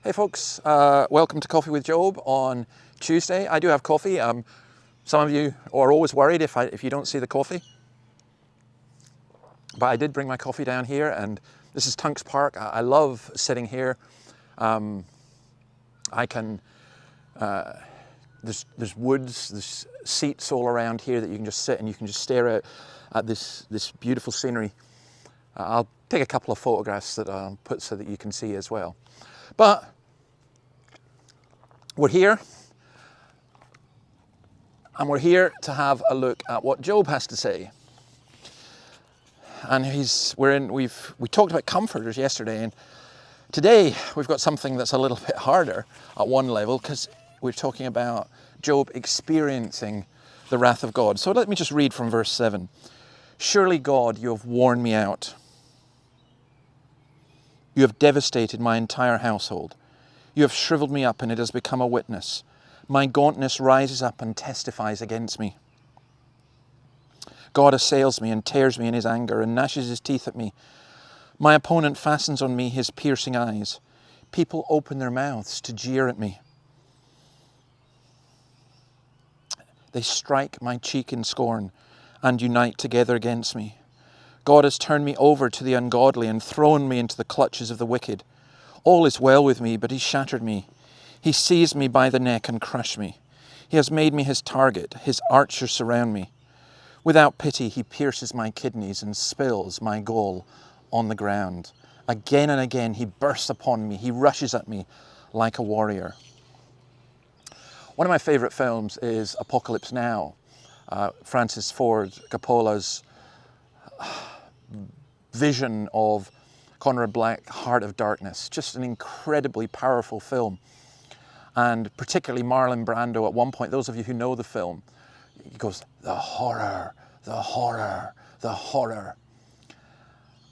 Hey folks, welcome to Coffee with Job on Tuesday. I do have coffee. Some of you are always worried if you don't see the coffee. But I did bring my coffee down here, and this is Tunks Park. I love sitting here. There's woods, there's seats all around here that you can just sit and you can just stare out at this beautiful scenery. I'll take a couple of photographs that I'll put so that you can see as well. But we're here, and we're here to have a look at what Job has to say. And we talked about comforters yesterday, and today we've got something that's a little bit harder at one level, because we're talking about Job experiencing the wrath of God. So let me just read from verse 7. Surely God, you have worn me out. You have devastated my entire household. You have shriveled me up, and it has become a witness. My gauntness rises up and testifies against me. God assails me and tears me in his anger and gnashes his teeth at me. My opponent fastens on me his piercing eyes. People open their mouths to jeer at me. They strike my cheek in scorn and unite together against me. God has turned me over to the ungodly and thrown me into the clutches of the wicked. All is well with me, but he shattered me. He seized me by the neck and crushed me. He has made me his target. His archers surround me. Without pity, he pierces my kidneys and spills my gall on the ground. Again and again, he bursts upon me. He rushes at me like a warrior. One of my favorite films is Apocalypse Now. Francis Ford Coppola's vision of Conrad Black, Heart of Darkness. Just an incredibly powerful film. And particularly Marlon Brando at one point, those of you who know the film, he goes, the horror, the horror, the horror.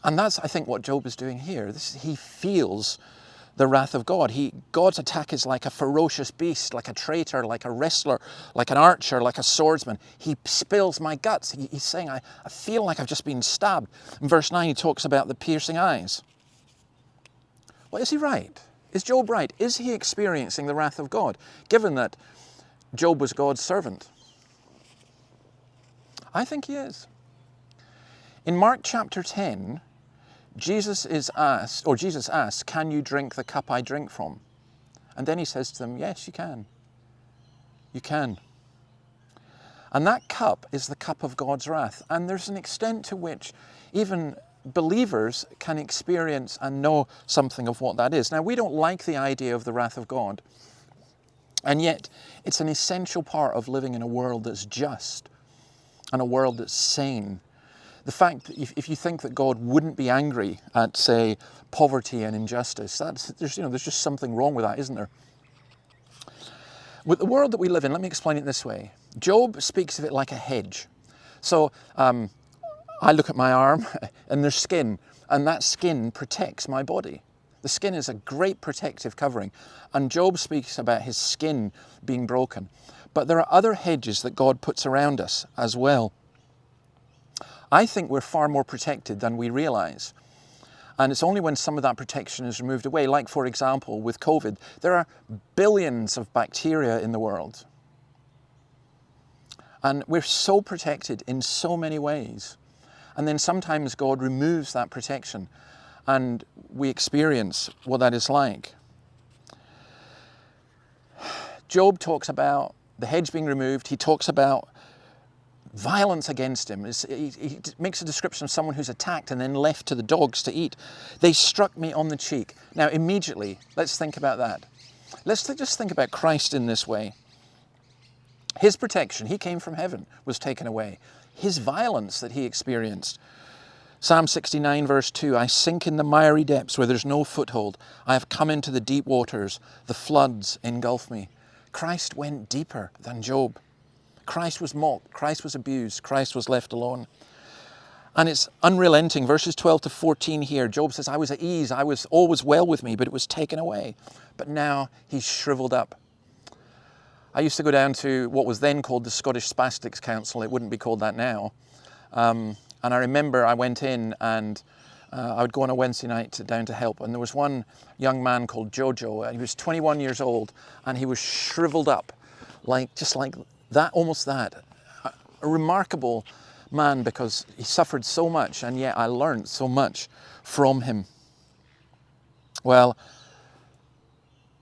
And that's, I think, what Job is doing here. He feels the wrath of God. God's attack is like a ferocious beast, like a traitor, like a wrestler, like an archer, like a swordsman. He spills my guts. He's saying, I feel like I've just been stabbed. In verse 9, he talks about the piercing eyes. Well, is he right? Is Job right? Is he experiencing the wrath of God, given that Job was God's servant? I think he is. In Mark chapter 10, Jesus asks, can you drink the cup I drink from? And then he says to them, yes, you can. You can. And that cup is the cup of God's wrath. And there's an extent to which even believers can experience and know something of what that is. Now, we don't like the idea of the wrath of God. And yet, it's an essential part of living in a world that's just and a world that's sane. The fact that if you think that God wouldn't be angry at, say, poverty and injustice, there's just something wrong with that, isn't there? With the world that we live in, let me explain it this way. Job speaks of it like a hedge. So I look at my arm and there's skin, and that skin protects my body. The skin is a great protective covering. And Job speaks about his skin being broken. But there are other hedges that God puts around us as well. I think we're far more protected than we realize. And it's only when some of that protection is removed away, like for example with COVID, there are billions of bacteria in the world. And we're so protected in so many ways. And then sometimes God removes that protection and we experience what that is like. Job talks about the hedge being removed. He talks about violence against him. He makes a description of someone who's attacked and then left to the dogs to eat. They struck me on the cheek. Now immediately, let's think about that. Let's just think about Christ in this way. His protection, he came from heaven, was taken away. His violence that he experienced. Psalm 69 verse 2, I sink in the miry depths where there's no foothold. I have come into the deep waters. The floods engulf me. Christ went deeper than Job. Christ was mocked, Christ was abused, Christ was left alone. And it's unrelenting. Verses 12 to 14 here, Job says, I was at ease, all was well with me, but it was taken away. But now he's shriveled up. I used to go down to what was then called the Scottish Spastics Council. It wouldn't be called that now. And I remember I went in and I would go on a Wednesday night down to help, and there was one young man called Jojo. He was 21 years old, and he was shriveled up, just like that, almost that. A remarkable man, because he suffered so much, and yet I learned so much from him. Well,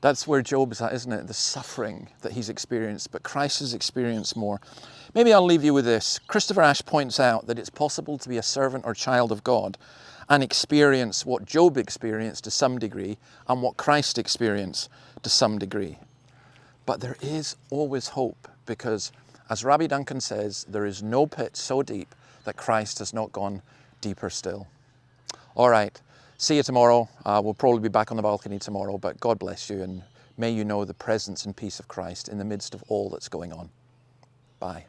that's where Job is at, isn't it? The suffering that he's experienced, but Christ has experienced more. Maybe I'll leave you with this. Christopher Ash points out that it's possible to be a servant or child of God and experience what Job experienced to some degree and what Christ experienced to some degree. But there is always hope, because as Rabbi Duncan says, there is no pit so deep that Christ has not gone deeper still. All right, see you tomorrow. We'll probably be back on the balcony tomorrow, but God bless you, and may you know the presence and peace of Christ in the midst of all that's going on. Bye.